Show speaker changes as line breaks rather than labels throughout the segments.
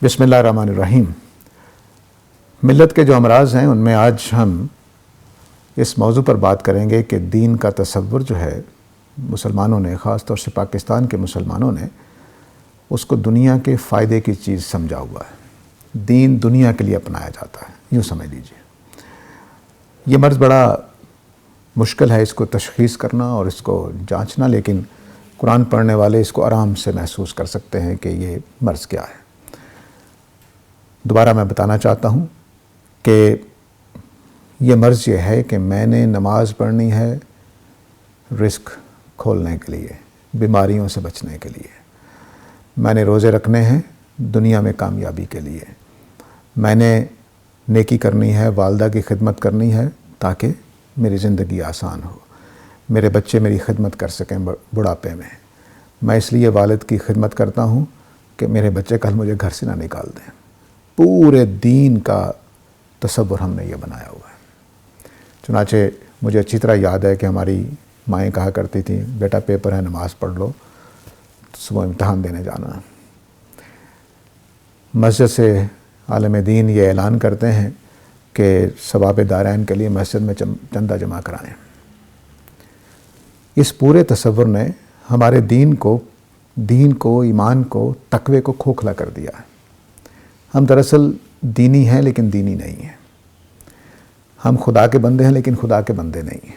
بسم اللہ الرحمن الرحیم۔ ملت کے جو امراض ہیں ان میں آج ہم اس موضوع پر بات کریں گے کہ دین کا تصور جو ہے مسلمانوں نے، خاص طور سے پاکستان کے مسلمانوں نے اس کو دنیا کے فائدے کی چیز سمجھا ہوا ہے۔ دین دنیا کے لیے اپنایا جاتا ہے، یوں سمجھ لیجیے۔ یہ مرض بڑا مشکل ہے اس کو تشخیص کرنا اور اس کو جانچنا، لیکن قرآن پڑھنے والے اس کو آرام سے محسوس کر سکتے ہیں کہ یہ مرض کیا ہے۔ دوبارہ میں بتانا چاہتا ہوں کہ یہ مرض یہ ہے کہ میں نے نماز پڑھنی ہے رزق کھولنے کے لیے، بیماریوں سے بچنے کے لیے، میں نے روزے رکھنے ہیں دنیا میں کامیابی کے لیے، میں نے نیکی کرنی ہے، والدہ کی خدمت کرنی ہے تاکہ میری زندگی آسان ہو، میرے بچے میری خدمت کر سکیں بڑھاپے میں اس لیے والد کی خدمت کرتا ہوں کہ میرے بچے کل مجھے گھر سے نہ نکال دیں۔ پورے دین کا تصور ہم نے یہ بنایا ہوا ہے۔ چنانچہ مجھے اچھی طرح یاد ہے کہ ہماری مائیں کہا کرتی تھیں، بیٹا پیپر ہے نماز پڑھ لو، صبح امتحان دینے جانا۔ مسجد سے عالم دین یہ اعلان کرتے ہیں کہ ثواب دارین کے لیے مسجد میں چندہ جمع کرائیں۔ اس پورے تصور نے ہمارے دین کو، ایمان کو، تقوی کو کھوکھلا کر دیا ہے۔ ہم دراصل دینی ہیں لیکن دینی نہیں ہیں، ہم خدا کے بندے ہیں لیکن خدا کے بندے نہیں ہیں۔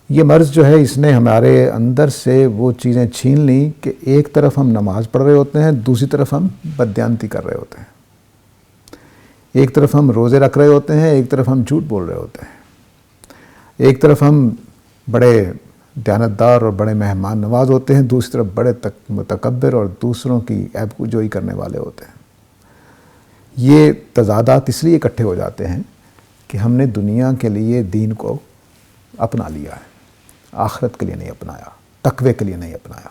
یہ مرض جو ہے اس نے ہمارے اندر سے وہ چیزیں چھین لیں کہ ایک طرف ہم نماز پڑھ رہے ہوتے ہیں، دوسری طرف ہم بددیانتی کر رہے ہوتے ہیں، ایک طرف ہم روزے رکھ رہے ہوتے ہیں، ایک طرف ہم جھوٹ بول رہے ہوتے ہیں، ایک طرف ہم بڑے دیانتدار اور بڑے مہمان نواز ہوتے ہیں، دوسری طرف بڑے متکبر اور دوسروں کی عیب جوئی کرنے والے ہوتے ہیں۔ یہ تضادات اس لیے اکٹھے ہو جاتے ہیں کہ ہم نے دنیا کے لیے دین کو اپنا لیا ہے، آخرت کے لیے نہیں اپنایا، تقوی کے لیے نہیں اپنایا۔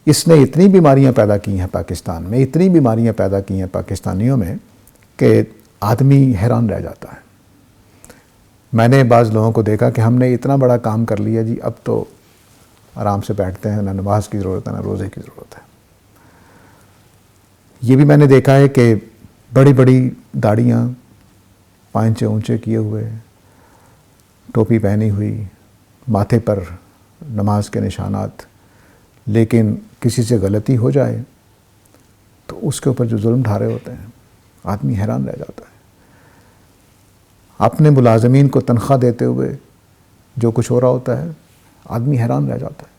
اس نے اتنی بیماریاں پیدا کی ہیں پاکستان میں، اتنی بیماریاں پیدا کی ہیں پاکستانیوں میں کہ آدمی حیران رہ جاتا ہے۔ میں نے بعض لوگوں کو دیکھا کہ ہم نے اتنا بڑا کام کر لیا جی، اب تو آرام سے بیٹھتے ہیں، نہ نماز کی ضرورت ہے نہ روزے کی ضرورت ہے۔ یہ بھی میں نے دیکھا ہے کہ بڑی بڑی داڑیاں پائنچے اونچے کیے ہوئے، ٹوپی پہنی ہوئی، ماتھے پر نماز کے نشانات، لیکن کسی سے غلطی ہو جائے تو اس کے اوپر جو ظلم ڈھارے ہوتے ہیں، آدمی حیران رہ جاتا ہے۔ اپنے ملازمین کو تنخواہ دیتے ہوئے جو کچھ ہو رہا ہوتا ہے، آدمی حیران رہ جاتا ہے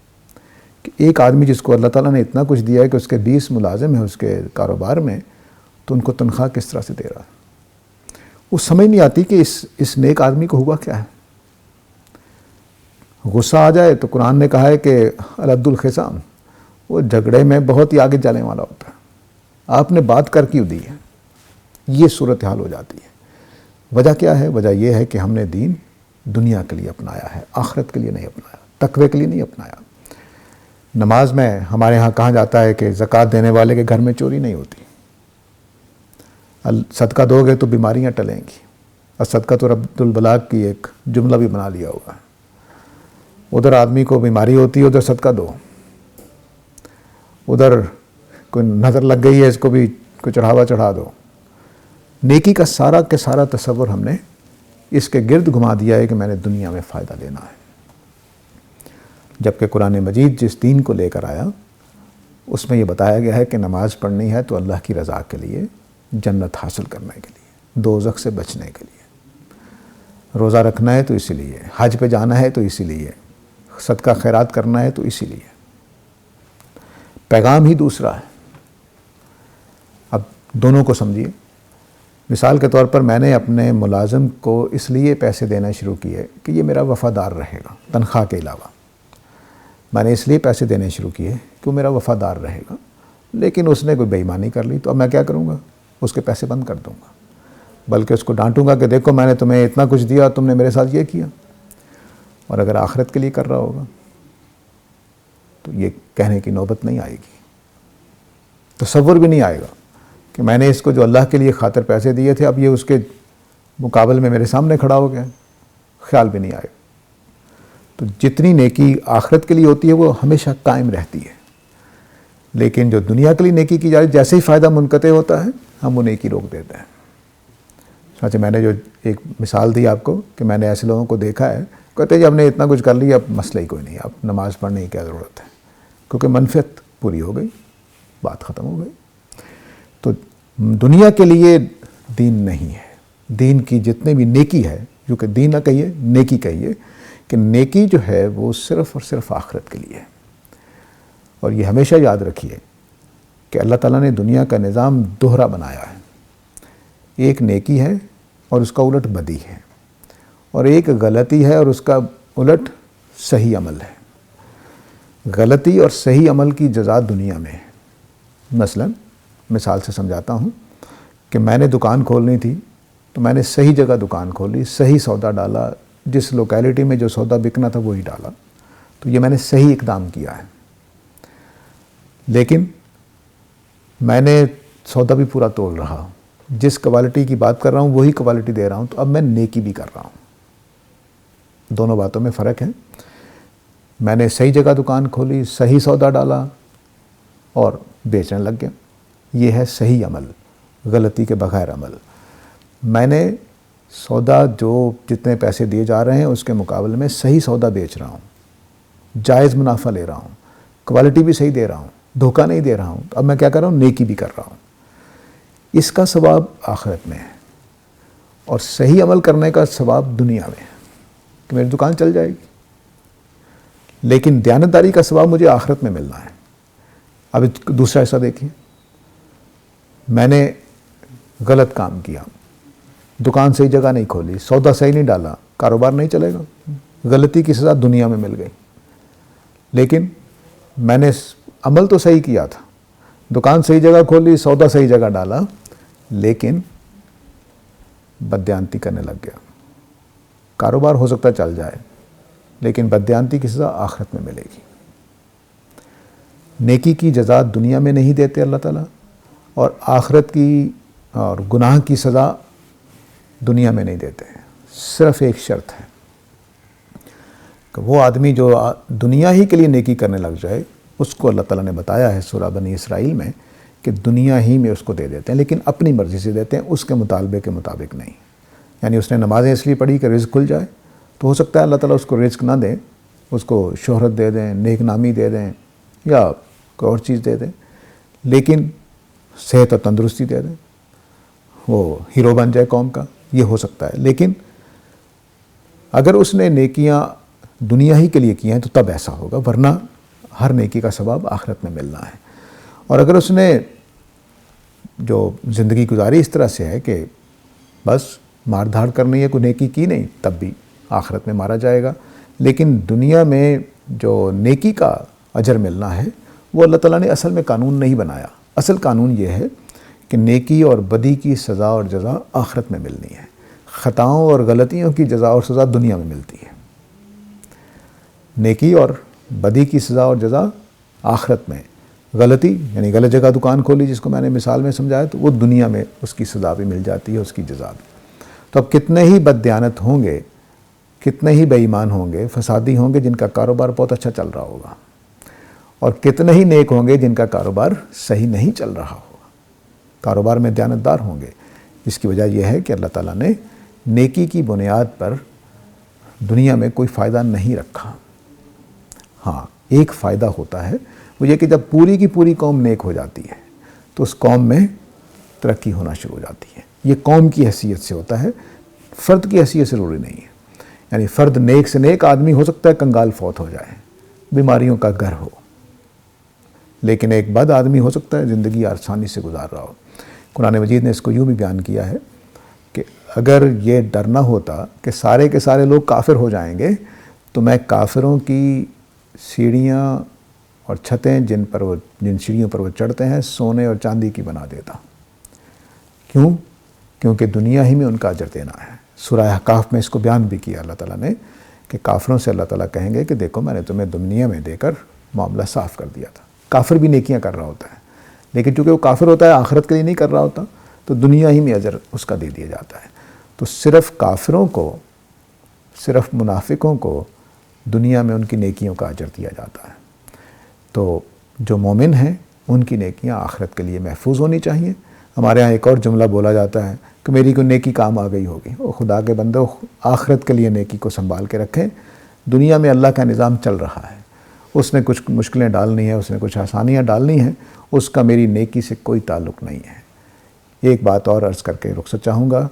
کہ ایک آدمی جس کو اللہ تعالیٰ نے اتنا کچھ دیا ہے کہ اس کے 20 ملازم ہیں اس کے کاروبار میں، تو ان کو تنخواہ کس طرح سے دے رہا ہے۔ وہ سمجھ نہیں آتی کہ اس نیک آدمی کو ہوا کیا ہے۔ غصہ آ جائے تو قرآن نے کہا ہے کہ العد الخصام، وہ جھگڑے میں بہت ہی آگے جانے والا ہوتا ہے۔ آپ نے بات کر کیوں دی ہے؟ یہ صورتحال ہو جاتی ہے۔ وجہ کیا ہے؟ وجہ یہ ہے کہ ہم نے دین دنیا کے لیے اپنایا ہے، آخرت کے لیے نہیں اپنایا، تقوی کے لیے نہیں اپنایا۔ نماز میں ہمارے ہاں کہا جاتا ہے کہ زکوٰۃ دینے والے کے گھر میں چوری نہیں ہوتی، صدقہ دو گے تو بیماریاں ٹلیں گی، اور صدقہ تو رد البلاء کی ایک جملہ بھی بنا لیا ہوا ہے۔ ادھر آدمی کو بیماری ہوتی ہے، ادھر صدقہ دو، ادھر کوئی نظر لگ گئی ہے اس کو بھی کوئی چڑھاوا چڑھا دو۔ نیکی کا سارا کے سارا تصور ہم نے اس کے گرد گھما دیا ہے کہ میں نے دنیا میں فائدہ لینا ہے، جبکہ قرآن مجید جس دین کو لے کر آیا اس میں یہ بتایا گیا ہے کہ نماز پڑھنی ہے تو اللہ کی رضا کے لیے، جنت حاصل کرنے کے لیے، دوزخ سے بچنے کے لیے، روزہ رکھنا ہے تو اسی لیے، حج پہ جانا ہے تو اسی لیے، صدقہ خیرات کرنا ہے تو اسی لیے۔ پیغام ہی دوسرا ہے۔ اب دونوں کو سمجھیے۔ مثال کے طور پر میں نے اپنے ملازم کو اس لیے پیسے دینا شروع کیے کہ یہ میرا وفادار رہے گا، تنخواہ کے علاوہ میں نے اس لیے پیسے دینے شروع کیے کہ وہ میرا وفادار رہے گا، لیکن اس نے کوئی بے ایمانی کر لی تو اب میں کیا کروں گا؟ اس کے پیسے بند کر دوں گا، بلکہ اس کو ڈانٹوں گا کہ دیکھو میں نے تمہیں اتنا کچھ دیا، تم نے میرے ساتھ یہ کیا۔ اور اگر آخرت کے لیے کر رہا ہوگا تو یہ کہنے کی نوبت نہیں آئے گی، تصور بھی نہیں آئے گا کہ میں نے اس کو جو اللہ کے لیے خاطر پیسے دیے تھے اب یہ اس کے مقابل میں میرے سامنے کھڑا ہو گیا، خیال بھی نہیں آئے گا۔ تو جتنی نیکی آخرت کے لیے ہوتی ہے وہ ہمیشہ قائم رہتی ہے، لیکن جو دنیا کے لیے نیکی کی جا رہی، جیسے ہی فائدہ منقطع ہوتا ہے ہم وہ نیکی روک دیتے ہیں. چنانچہ میں نے جو ایک مثال دی آپ کو کہ میں نے ایسے لوگوں کو دیکھا ہے، کہتے ہیں جی ہم نے اتنا کچھ کر لیا، اب مسئلہ ہی کوئی نہیں، اب نماز پڑھنے کی کیا ضرورت ہے، کیونکہ منفعت پوری ہو گئی، بات ختم ہو گئی. تو دنیا کے لیے دین نہیں ہے. دین کی جتنے بھی نیکی ہے، جو کہ دین نہ کہیے نیکی کہیے، کہ نیکی جو ہے وہ صرف اور صرف آخرت کے لیے ہے. اور یہ ہمیشہ یاد رکھیے کہ اللہ تعالیٰ نے دنیا کا نظام دوہرا بنایا ہے. ایک نیکی ہے اور اس کا الٹ بدی ہے، اور ایک غلطی ہے اور اس کا الٹ صحیح عمل ہے. غلطی اور صحیح عمل کی جزا دنیا میں ہے. مثلاً مثال سے سمجھاتا ہوں کہ میں نے دکان کھولنی تھی تو میں نے صحیح جگہ دکان کھولی، صحیح سودا ڈالا، جس لوکیلٹی میں جو سودا بکنا تھا وہی ڈالا، تو یہ میں نے صحیح اقدام کیا ہے. لیکن میں نے سودا بھی پورا تول رہا ہوں، جس کوالٹی کی بات کر رہا ہوں وہی کوالٹی دے رہا ہوں، تو اب میں نیکی بھی کر رہا ہوں. دونوں باتوں میں فرق ہے. میں نے صحیح جگہ دکان کھولی، صحیح سودا ڈالا اور بیچنے لگ گیا، یہ ہے صحیح عمل، غلطی کے بغیر عمل. میں نے سودا جو جتنے پیسے دیے جا رہے ہیں اس کے مقابلے میں صحیح سودا بیچ رہا ہوں، جائز منافع لے رہا ہوں، کوالٹی بھی صحیح دے رہا ہوں، دھوکہ نہیں دے رہا ہوں. اب میں کیا کر رہا ہوں؟ نیکی بھی کر رہا ہوں. اس کا ثواب آخرت میں ہے، اور صحیح عمل کرنے کا ثواب دنیا میں ہے کہ میری دکان چل جائے گی. لیکن دیانتداری کا ثواب مجھے آخرت میں ملنا ہے. اب دوسرا حصہ دیکھیے، میں نے غلط کام کیا، دکان صحیح جگہ نہیں کھولی، سودا صحیح نہیں ڈالا، کاروبار نہیں چلے گا. غلطی کی سزا دنیا میں مل گئی. لیکن میں نے عمل تو صحیح کیا تھا، دکان صحیح جگہ کھولی، سودا صحیح جگہ ڈالا، لیکن بددیانتی کرنے لگ گیا. کاروبار ہو سکتا چل جائے، لیکن بددیانتی کی سزا آخرت میں ملے گی. نیکی کی جزا دنیا میں نہیں دیتے اللہ تعالیٰ، اور آخرت کی اور گناہ کی سزا دنیا میں نہیں دیتے. صرف ایک شرط ہے کہ وہ آدمی جو دنیا ہی کے لیے نیکی کرنے لگ جائے، اس کو اللہ تعالیٰ نے بتایا ہے سورہ بنی اسرائیل میں کہ دنیا ہی میں اس کو دے دیتے ہیں، لیکن اپنی مرضی سے دیتے ہیں، اس کے مطالبے کے مطابق نہیں. یعنی اس نے نمازیں اس لیے پڑھی کہ رزق کھل جائے، تو ہو سکتا ہے اللہ تعالیٰ اس کو رزق نہ دیں، اس کو شہرت دے دیں، نیک نامی دے دیں، یا کوئی اور چیز دے دیں، لیکن صحت اور تندرستی دے دیں، وہ ہیرو بن جائے قوم کا، یہ ہو سکتا ہے. لیکن اگر اس نے نیکیاں دنیا ہی کے لیے کی ہیں تو تب ایسا ہوگا، ورنہ ہر نیکی کا ثواب آخرت میں ملنا ہے. اور اگر اس نے جو زندگی گزاری اس طرح سے ہے کہ بس مار دھاڑ کرنی ہے، کوئی نیکی کی نہیں، تب بھی آخرت میں مارا جائے گا. لیکن دنیا میں جو نیکی کا اجر ملنا ہے وہ اللہ تعالیٰ نے اصل میں قانون نہیں بنایا. اصل قانون یہ ہے کہ نیکی اور بدی کی سزا اور جزا آخرت میں ملنی ہے، خطاؤں اور غلطیوں کی جزا اور سزا دنیا میں ملتی ہے. نیکی اور بدی کی سزا اور جزا آخرت میں، غلطی یعنی غلط جگہ دکان کھولی جس کو میں نے مثال میں سمجھایا، تو وہ دنیا میں اس کی سزا بھی مل جاتی ہے، اس کی جزا بھی. تو اب کتنے ہی بددیانت ہوں گے، کتنے ہی بے ایمان ہوں گے، فسادی ہوں گے جن کا کاروبار بہت اچھا چل رہا ہوگا، اور کتنے ہی نیک ہوں گے جن کا کاروبار صحیح نہیں چل رہا ہوگا، کاروبار میں دیانتدار ہوں گے. اس کی وجہ یہ ہے کہ اللہ تعالیٰ نے نیکی کی بنیاد پر دنیا میں کوئی فائدہ نہیں رکھا. ہاں ایک فائدہ ہوتا ہے، وہ یہ کہ جب پوری کی پوری قوم نیک ہو جاتی ہے تو اس قوم میں ترقی ہونا شروع ہو جاتی ہے. یہ قوم کی حیثیت سے ہوتا ہے، فرد کی حیثیت سے ضروری نہیں ہے. یعنی فرد نیک سے نیک آدمی ہو سکتا ہے کنگال فوت ہو جائے، بیماریوں کا گھر ہو، لیکن ایک بد آدمی ہو سکتا ہے زندگی آسانی سے گزار رہا ہو. قرآن مجید نے اس کو یوں بھی بیان کیا ہے کہ اگر یہ ڈر نہ ہوتا کہ سارے کے سارے لوگ کافر ہو جائیں گے تو میں کافروں کی سیڑھیاں اور چھتیں جن سیڑھیوں پر وہ چڑھتے ہیں سونے اور چاندی کی بنا دیتا. کیوں؟ کیونکہ دنیا ہی میں ان کا اجر دینا ہے. سورہ احقاف میں اس کو بیان بھی کیا اللہ تعالیٰ نے کہ کافروں سے اللہ تعالیٰ کہیں گے کہ دیکھو میں نے تمہیں دنیا میں دے کر معاملہ صاف کر دیا تھا. کافر بھی نیکیاں کر رہا ہوتا ہے، لیکن چونکہ وہ کافر ہوتا ہے آخرت کے لیے نہیں کر رہا ہوتا، تو دنیا ہی میں اجر اس کا دے دیا جاتا ہے. تو صرف کافروں کو، صرف منافقوں کو دنیا میں ان کی نیکیوں کا اجر دیا جاتا ہے. تو جو مومن ہیں ان کی نیکیاں آخرت کے لیے محفوظ ہونی چاہیے۔ ہمارے ہاں ایک اور جملہ بولا جاتا ہے کہ میری کوئی نیکی کام آ گئی ہوگی۔ وہ خدا کے بندو، آخرت کے لیے نیکی کو سنبھال کے رکھیں۔ دنیا میں اللہ کا نظام چل رہا ہے، اس نے کچھ مشکلیں ڈالنی ہیں، اس نے کچھ آسانیاں ڈالنی ہیں، اس کا میری نیکی سے کوئی تعلق نہیں ہے۔ ایک بات اور عرض کر کے رخصت چاہوں گا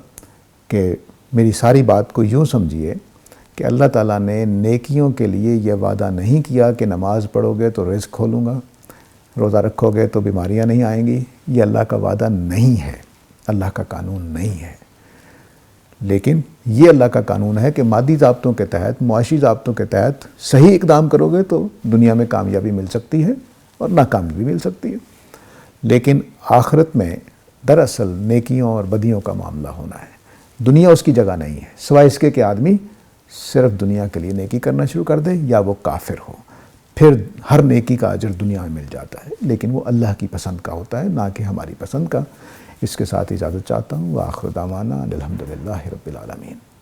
کہ میری ساری بات کو یوں سمجھیے کہ اللہ تعالیٰ نے نیکیوں کے لیے یہ وعدہ نہیں کیا کہ نماز پڑھو گے تو رزق کھولوں گا، روزہ رکھو گے تو بیماریاں نہیں آئیں گی۔ یہ اللہ کا وعدہ نہیں ہے، اللہ کا قانون نہیں ہے۔ لیکن یہ اللہ کا قانون ہے کہ مادی ضابطوں کے تحت، معاشی ضابطوں کے تحت صحیح اقدام کرو گے تو دنیا میں کامیابی مل سکتی ہے اور ناکامی بھی مل سکتی ہے۔ لیکن آخرت میں دراصل نیکیوں اور بدیوں کا معاملہ ہونا ہے، دنیا اس کی جگہ نہیں ہے، سوائے اس کے کہ آدمی صرف دنیا کے لیے نیکی کرنا شروع کر دے یا وہ کافر ہو، پھر ہر نیکی کا اجر دنیا میں مل جاتا ہے، لیکن وہ اللہ کی پسند کا ہوتا ہے، نہ کہ ہماری پسند کا۔ اس کے ساتھ اجازت چاہتا ہوں۔ وآخر دعوانا الحمدللہ رب العالمین۔